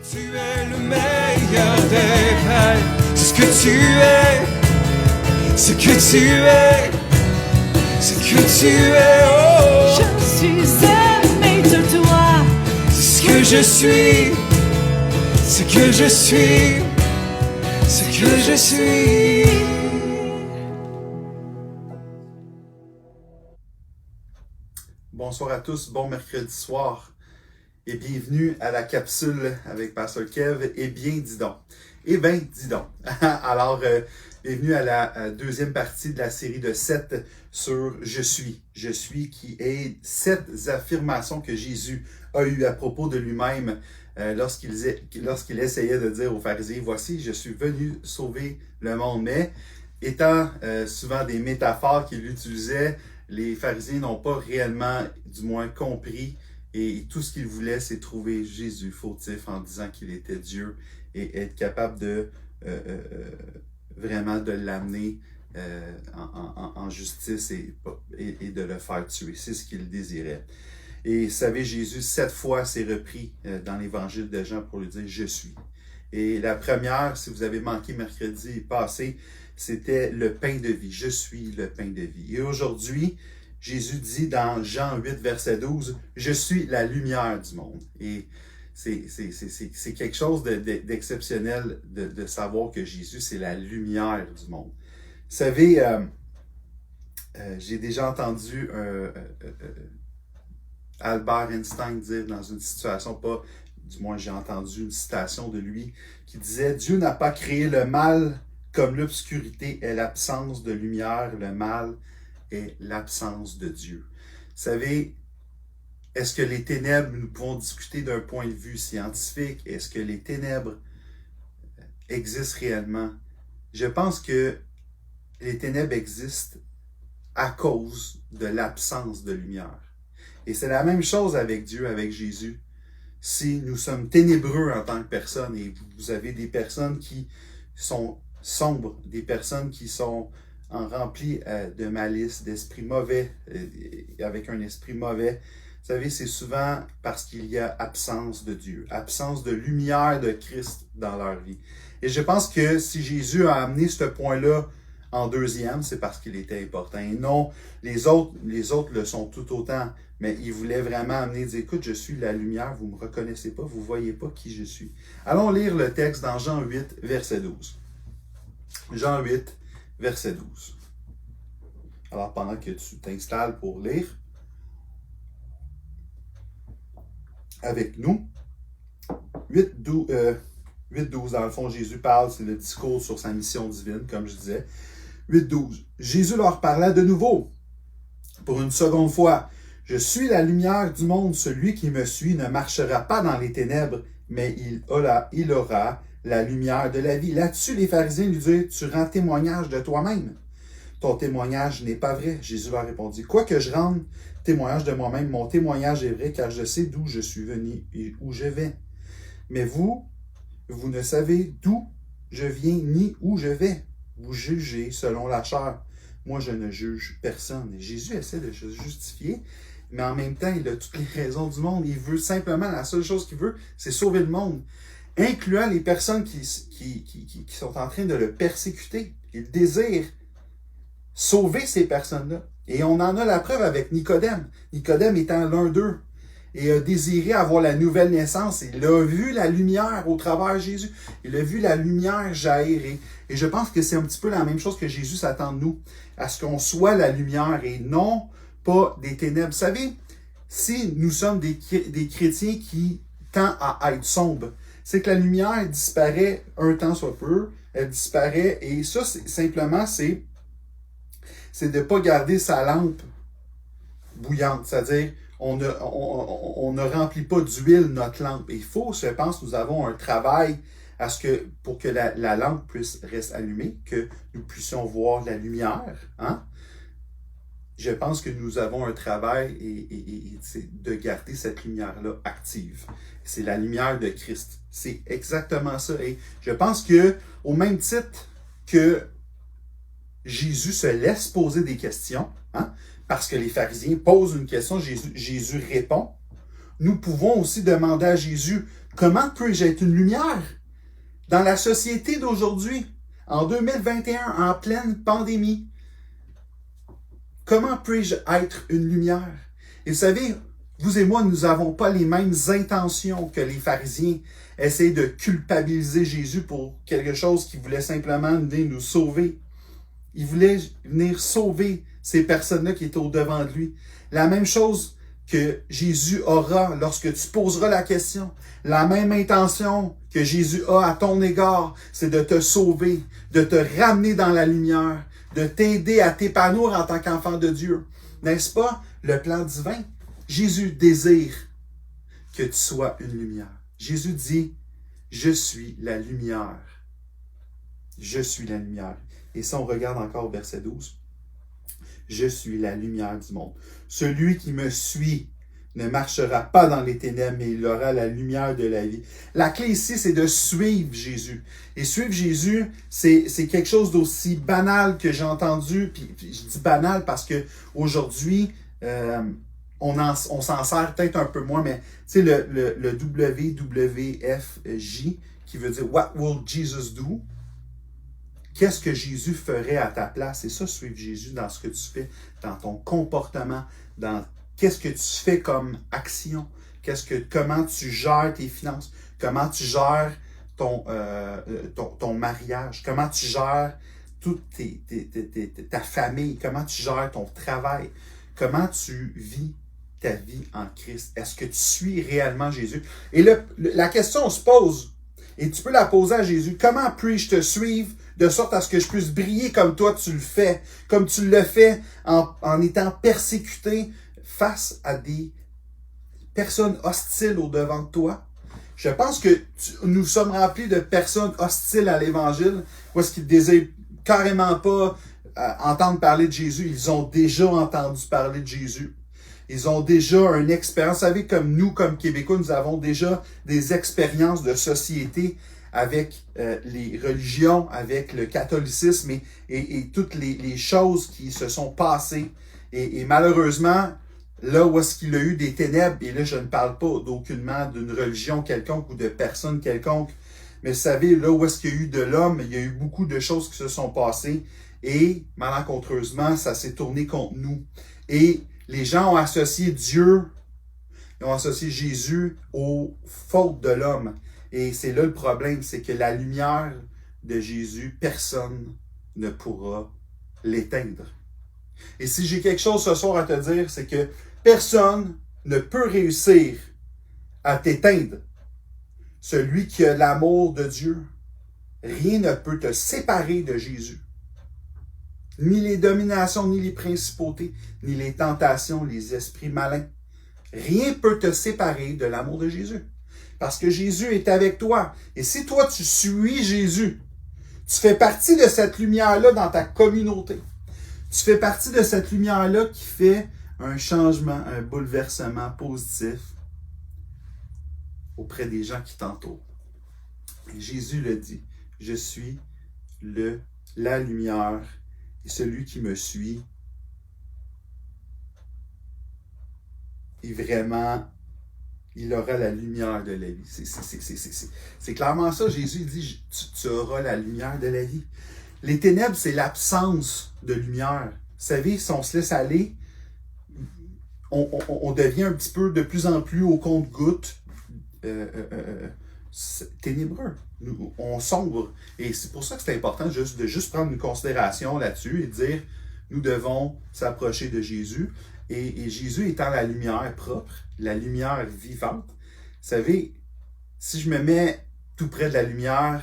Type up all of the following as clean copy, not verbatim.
Tu es le meilleur des rêves, c'est ce que tu es, ce que tu es, ce que tu es, oh. Je suis aimé de toi. C'est ce que je suis, ce que je suis, ce que je suis. Bonsoir à tous, bon mercredi soir et bienvenue à la capsule avec Pasteur Kev. Eh bien, dis donc. Eh bien, dis donc. Alors, bienvenue à la deuxième partie de la série de 7 sur Je suis. Je suis qui est 7 affirmations que Jésus a eues à propos de lui-même lorsqu'il essayait de dire aux pharisiens, voici, je suis venu sauver le monde. Mais étant souvent des métaphores qu'il utilisait, les pharisiens n'ont pas réellement, du moins, compris. Et tout ce qu'ils voulaient, c'est trouver Jésus fautif en disant qu'il était Dieu et être capable de vraiment de l'amener en justice et de le faire tuer. C'est ce qu'ils désiraient. Et vous savez, Jésus, 7 fois s'est repris dans l'évangile de Jean pour lui dire « Je suis ». Et la première, si vous avez manqué mercredi passé, c'était le pain de vie. Je suis le pain de vie. Et aujourd'hui, Jésus dit dans Jean 8, verset 12, « Je suis la lumière du monde ». Et c'est quelque chose d'exceptionnel de savoir que Jésus, c'est la lumière du monde. Vous savez, j'ai déjà entendu Albert Einstein dire dans une situation, du moins j'ai entendu une citation de lui, qui disait « Dieu n'a pas créé le mal comme l'obscurité est l'absence de lumière, le mal est l'absence de Dieu. » Vous savez, est-ce que les ténèbres, nous pouvons discuter d'un point de vue scientifique, est-ce que les ténèbres existent réellement? Je pense que les ténèbres existent à cause de l'absence de lumière. Et c'est la même chose avec Dieu, avec Jésus. Si nous sommes ténébreux en tant que personnes, et vous avez des personnes qui sont sombres, des personnes qui sont remplies de malice, d'esprit mauvais, avec un esprit mauvais, vous savez, c'est souvent parce qu'il y a absence de Dieu, absence de lumière de Christ dans leur vie. Et je pense que si Jésus a amené ce point-là en deuxième, c'est parce qu'il était important. Et non, les autres le sont tout autant. Mais il voulait vraiment amener, dire, écoute, je suis la lumière, vous ne me reconnaissez pas, vous ne voyez pas qui je suis. Allons lire le texte dans Jean 8, verset 12. Jean 8, verset 12. Alors, pendant que tu t'installes pour lire avec nous, 8, 12, dans le fond, Jésus parle, c'est le discours sur sa mission divine, comme je disais. 8, 12. Jésus leur parla de nouveau, pour une seconde fois. Je suis la lumière du monde. Celui qui me suit ne marchera pas dans les ténèbres, mais il aura la lumière de la vie. Là-dessus, les pharisiens lui disent, tu rends témoignage de toi-même. Ton témoignage n'est pas vrai. Jésus leur répondit, quoique je rende témoignage de moi-même, mon témoignage est vrai, car je sais d'où je suis venu et où je vais. Mais vous ne savez d'où je viens ni où je vais. Vous jugez selon la chair. Moi, je ne juge personne. Et Jésus essaie de se justifier, mais en même temps, il a toutes les raisons du monde. Il veut simplement, la seule chose qu'il veut, c'est sauver le monde, incluant les personnes qui sont en train de le persécuter. Il désire sauver ces personnes-là. Et on en a la preuve avec Nicodème. Nicodème étant l'un d'eux. Et a désiré avoir la nouvelle naissance. Il a vu la lumière au travers de Jésus. Il a vu la lumière jaillir. Et je pense que c'est un petit peu la même chose que Jésus s'attend de nous. À ce qu'on soit la lumière et non pas des ténèbres. Vous savez, si nous sommes des chrétiens qui tendent à être sombres, c'est que la lumière disparaît un temps soit peu. Elle disparaît. Et ça, simplement, c'est de ne pas garder sa lampe bouillante. C'est-à-dire, on ne remplit pas d'huile notre lampe. Et il faut, je pense, nous avons un travail pour que la lampe puisse rester allumée, que nous puissions voir la lumière. Hein? Je pense que nous avons un travail et de garder cette lumière-là active. C'est la lumière de Christ. C'est exactement ça. Et je pense que, au même titre que Jésus se laisse poser des questions, hein, parce que les pharisiens posent une question, Jésus répond. Nous pouvons aussi demander à Jésus Comment puis-je être une lumière dans la société d'aujourd'hui, en 2021, en pleine pandémie? Comment puis-je être une lumière? Et vous savez, vous et moi, nous n'avons pas les mêmes intentions que les pharisiens. Essayer de culpabiliser Jésus pour quelque chose qui voulait simplement venir nous sauver. Il voulait venir sauver ces personnes-là qui étaient au-devant de lui. La même chose que Jésus aura lorsque tu poseras la question. La même intention que Jésus a à ton égard, c'est de te sauver, de te ramener dans la lumière, de t'aider à t'épanouir en tant qu'enfant de Dieu. N'est-ce pas le plan divin? Jésus désire que tu sois une lumière. Jésus dit, je suis la lumière. Je suis la lumière. Et si on regarde encore au verset 12, je suis la lumière du monde. Celui qui me suit ne marchera pas dans les ténèbres, mais il aura la lumière de la vie. La clé ici, c'est de suivre Jésus. Et suivre Jésus, c'est quelque chose d'aussi banal que j'ai entendu. Puis je dis banal parce que aujourd'hui, on s'en sert peut-être un peu moins, mais tu sais, le WWFJ, qui veut dire What will Jesus do? Qu'est-ce que Jésus ferait à ta place? C'est ça, suivre Jésus dans ce que tu fais, dans ton comportement, dans qu'est-ce que tu fais comme action, comment tu gères tes finances, comment tu gères ton mariage, comment tu gères toute ta famille, comment tu gères ton travail, comment tu vis ta vie en Christ. Est-ce que tu suis réellement Jésus? Et la question se pose, et tu peux la poser à Jésus. Comment puis-je te suivre de sorte à ce que je puisse briller comme toi tu le fais, comme tu le fais en étant persécuté face à des personnes hostiles au-devant de toi? Je pense que nous sommes remplis de personnes hostiles à l'Évangile, parce qu'ils ne désirent carrément pas entendre parler de Jésus. Ils ont déjà entendu parler de Jésus. Ils ont déjà une expérience. Vous savez, comme nous, comme Québécois, nous avons déjà des expériences de société avec les religions, avec le catholicisme et toutes les choses qui se sont passées. Et malheureusement, là où est-ce qu'il a eu des ténèbres, et là je ne parle pas d'aucunement d'une religion quelconque ou de personne quelconque, mais vous savez, là où est-ce qu'il y a eu de l'homme, il y a eu beaucoup de choses qui se sont passées et malencontreusement, ça s'est tourné contre nous. Et les gens ont associé Dieu, ils ont associé Jésus aux fautes de l'homme. Et c'est là le problème, c'est que la lumière de Jésus, personne ne pourra l'éteindre. Et si j'ai quelque chose ce soir à te dire, c'est que personne ne peut réussir à t'éteindre. Celui qui a l'amour de Dieu, rien ne peut te séparer de Jésus. Ni les dominations, ni les principautés, ni les tentations, les esprits malins. Rien ne peut te séparer de l'amour de Jésus. Parce que Jésus est avec toi. Et si toi, tu suis Jésus, tu fais partie de cette lumière-là dans ta communauté. Tu fais partie de cette lumière-là qui fait un changement, un bouleversement positif auprès des gens qui t'entourent. Et Jésus le dit, je suis la lumière et celui qui me suit est vraiment, il aura la lumière de la vie. C'est clairement ça, Jésus dit, tu auras la lumière de la vie. Les ténèbres, c'est l'absence de lumière. Vous savez, si on se laisse aller, on devient un petit peu de plus en plus au compte-gouttes ténébreux. On sombre. Et c'est pour ça que c'est important de juste prendre une considération là-dessus et de dire, nous devons s'approcher de Jésus. Et Jésus étant la lumière propre, la lumière vivante. Vous savez, si je me mets tout près de la lumière,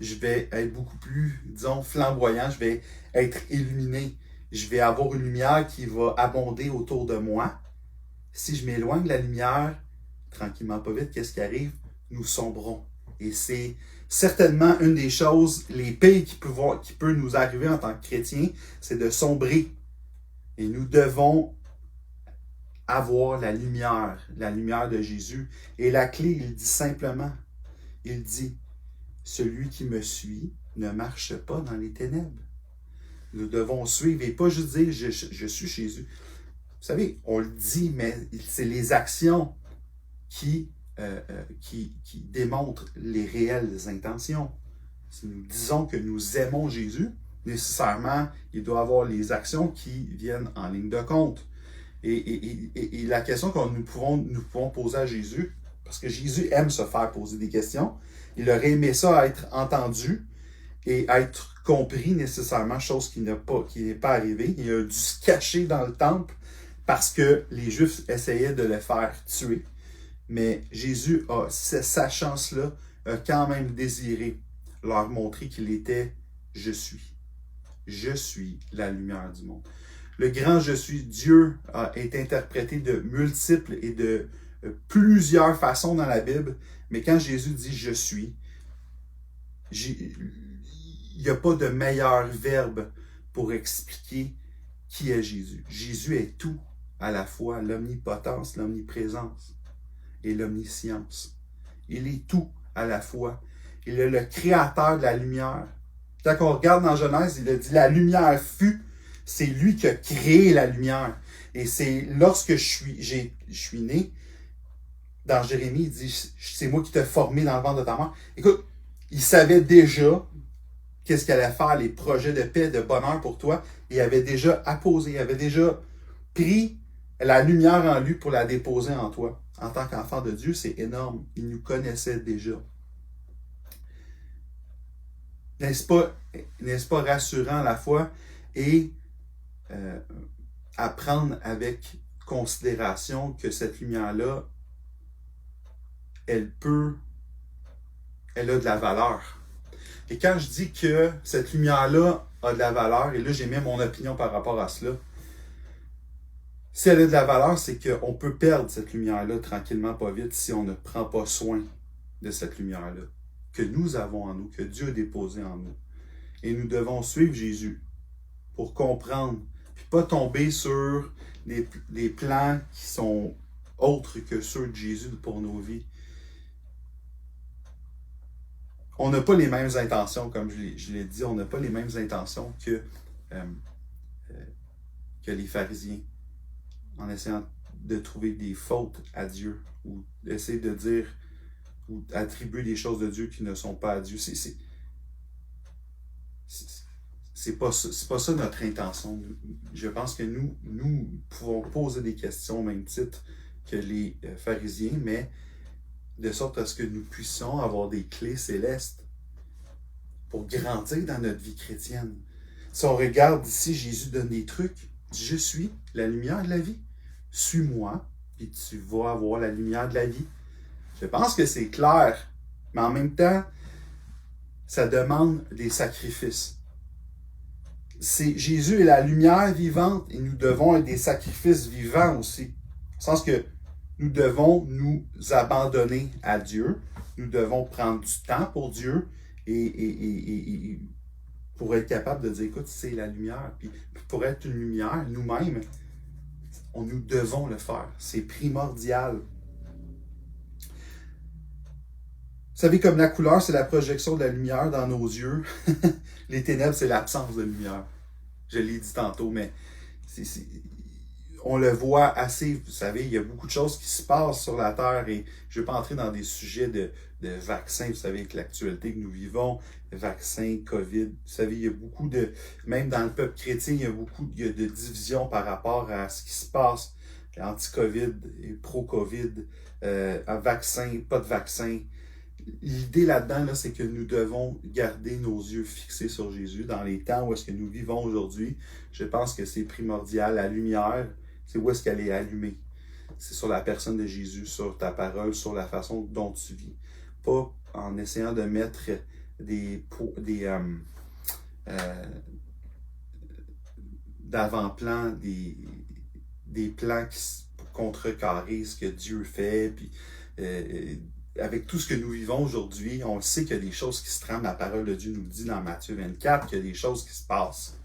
je vais être beaucoup plus, disons, flamboyant, je vais être illuminé. Je vais avoir une lumière qui va abonder autour de moi. Si je m'éloigne de la lumière, tranquillement, pas vite, qu'est-ce qui arrive? Nous sombrons. Et c'est certainement une des choses, les pires qui peut nous arriver en tant que chrétiens, c'est de sombrer. Et nous devons avoir la lumière de Jésus. Et la clé, il dit simplement, il dit, celui qui me suit ne marche pas dans les ténèbres. Nous devons suivre et pas juste dire je suis Jésus. Vous savez, on le dit, mais c'est les actions qui qui démontre les réelles intentions. Si nous disons que nous aimons Jésus, nécessairement, il doit y avoir les actions qui viennent en ligne de compte. Et la question que nous pouvons poser à Jésus, parce que Jésus aime se faire poser des questions, il aurait aimé ça être entendu et être compris nécessairement, chose qui n'est pas arrivée. Il a dû se cacher dans le temple parce que les Juifs essayaient de le faire tuer. Mais Jésus, sa chance-là, a quand même désiré leur montrer qu'il était « Je suis ». Je suis la lumière du monde. Le grand « Je suis », Dieu, est interprété de multiples et de plusieurs façons dans la Bible. Mais quand Jésus dit « Je suis », il n'y a pas de meilleur verbe pour expliquer qui est Jésus. Jésus est tout à la fois, l'omnipotence, l'omniprésence et l'omniscience. Il est tout à la fois. Il est le créateur de la lumière. Quand on regarde dans Genèse, il a dit « La lumière fut ». C'est lui qui a créé la lumière. Et c'est lorsque je suis né, dans Jérémie, il dit « C'est moi qui t'ai formé dans le ventre de ta mère ». Écoute, il savait déjà qu'est-ce qu'il allait faire, les projets de paix, de bonheur pour toi. Il avait déjà apposé, il avait déjà pris la lumière en lui pour la déposer en toi. En tant qu'enfant de Dieu, c'est énorme. Il nous connaissait déjà. N'est-ce pas rassurant à la fois et à prendre avec considération que cette lumière-là, elle a de la valeur. Et quand je dis que cette lumière-là a de la valeur, et là j'émets mon opinion par rapport à cela, si elle a de la valeur, c'est qu'on peut perdre cette lumière-là tranquillement, pas vite, si on ne prend pas soin de cette lumière-là, que nous avons en nous, que Dieu a déposé en nous. Et nous devons suivre Jésus pour comprendre, puis pas tomber sur des plans qui sont autres que ceux de Jésus pour nos vies. On n'a pas les mêmes intentions, comme je l'ai dit, on n'a pas les mêmes intentions que les pharisiens, en essayant de trouver des fautes à Dieu, ou d'essayer de dire, ou attribuer des choses de Dieu qui ne sont pas à Dieu. C'est pas ça notre intention. Je pense que nous pouvons poser des questions au même titre que les pharisiens, mais de sorte à ce que nous puissions avoir des clés célestes pour grandir dans notre vie chrétienne. Si on regarde ici, Jésus donne des trucs. Je suis la lumière de la vie. Suis-moi, et tu vas avoir la lumière de la vie. Je pense que c'est clair, mais en même temps, ça demande des sacrifices. Jésus est la lumière vivante et nous devons être des sacrifices vivants aussi. Au sens que nous devons nous abandonner à Dieu. Nous devons prendre du temps pour Dieu et pour être capable de dire, écoute, c'est la lumière. Puis pour être une lumière, nous-mêmes, nous devons le faire. C'est primordial. Vous savez, comme la couleur, c'est la projection de la lumière dans nos yeux. Les ténèbres, c'est l'absence de lumière. Je l'ai dit tantôt, mais on le voit assez. Vous savez, il y a beaucoup de choses qui se passent sur la Terre et je ne vais pas entrer dans des sujets de vaccins. Vous savez, avec l'actualité que nous vivons, vaccins, COVID, vous savez, il y a beaucoup de... Même dans le peuple chrétien, il y a de divisions par rapport à ce qui se passe. Anti-COVID et pro-COVID, vaccin, pas de vaccin. L'idée là-dedans, là, c'est que nous devons garder nos yeux fixés sur Jésus dans les temps où est-ce que nous vivons aujourd'hui. Je pense que c'est primordial. La lumière, c'est où est-ce qu'elle est allumée. C'est sur la personne de Jésus, sur ta parole, sur la façon dont tu vis. Pas en essayant de mettre d'avant-plan, des plans pour contrecarrer ce que Dieu fait, puis avec tout ce que nous vivons aujourd'hui, on sait qu'il y a des choses qui se trament. La parole de Dieu nous dit dans Matthieu 24 qu'il y a des choses qui se passent.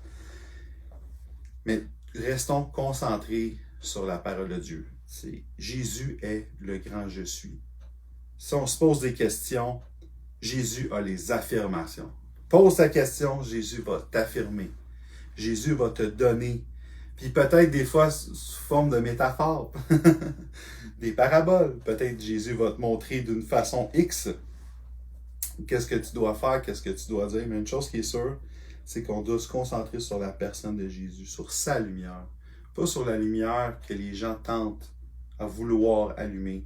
Mais restons concentrés sur la parole de Dieu. Jésus est le grand je suis. Si on se pose des questions, Jésus a les affirmations. Pose ta question, Jésus va t'affirmer. Jésus va te donner. Puis peut-être des fois sous forme de métaphores, des paraboles. Peut-être Jésus va te montrer d'une façon X qu'est-ce que tu dois faire, qu'est-ce que tu dois dire. Mais une chose qui est sûre, c'est qu'on doit se concentrer sur la personne de Jésus, sur sa lumière. Pas sur la lumière que les gens tentent à vouloir allumer,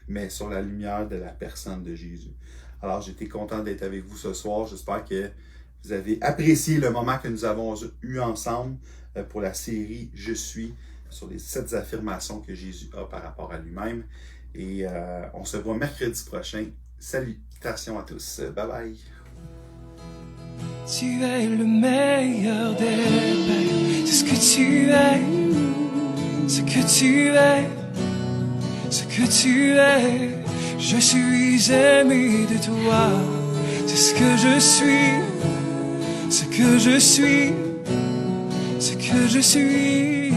mais sur la lumière de la personne de Jésus. Alors, j'étais content d'être avec vous ce soir. J'espère que vous avez apprécié le moment que nous avons eu ensemble pour la série « Je suis » sur les 7 affirmations que Jésus a par rapport à lui-même. Et on se voit mercredi prochain. Salutations à tous. Bye bye. Tu es le meilleur des pères. C'est ce que tu es. Ce que tu es. Ce que tu es. Je suis aimé de toi. C'est ce que je suis. Ce que je suis. Ce que je suis.